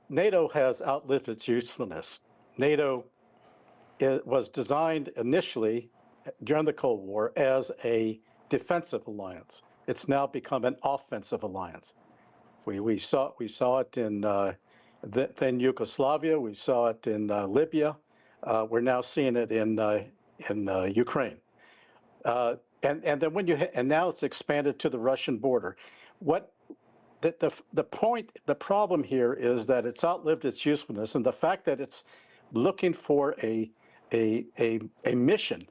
NATO has outlived its usefulness. NATO was designed initially during the Cold War as a defensive alliance. It's now become an offensive alliance. We saw it in then Yugoslavia. We saw it in Libya. We're now seeing it in Ukraine. And then and now it's expanded to the Russian border. What the point, the problem here is that it's outlived its usefulness, and the fact that it's looking for a mission,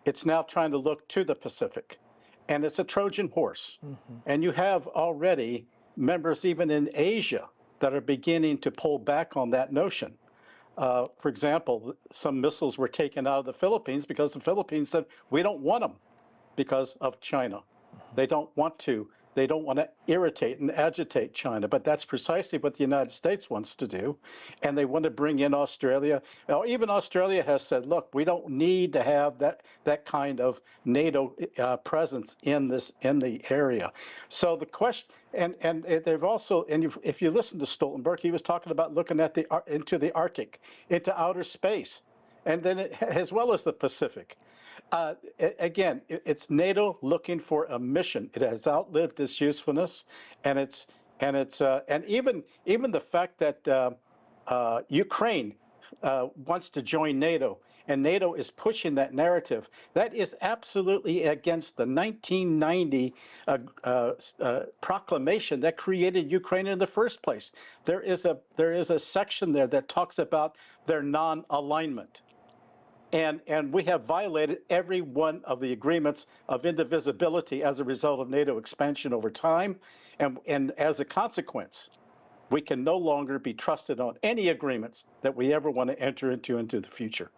it's now trying to look to the Pacific, and it's a Trojan horse. Mm-hmm. And you have already members even in Asia that are beginning to pull back on that notion. For example, some missiles were taken out of the Philippines because the Philippines said, we don't want them because of China. They don't want to irritate and agitate China, but that's precisely what the United States wants to do. And they want to bring in Australia. Now, even Australia has said, look, we don't need to have that kind of NATO presence in the area. So the question, and they've also, and if you listen to Stoltenberg, he was talking about looking at into the Arctic, into outer space, and then as well as the Pacific. Again, it's NATO looking for a mission. It has outlived its usefulness, and even the fact that Ukraine wants to join NATO, and NATO is pushing that narrative. That is absolutely against the 1990 proclamation that created Ukraine in the first place. There is a section there that talks about their non-alignment. And we have violated every one of the agreements of indivisibility as a result of NATO expansion over time. And as a consequence, we can no longer be trusted on any agreements that we ever want to enter into the future.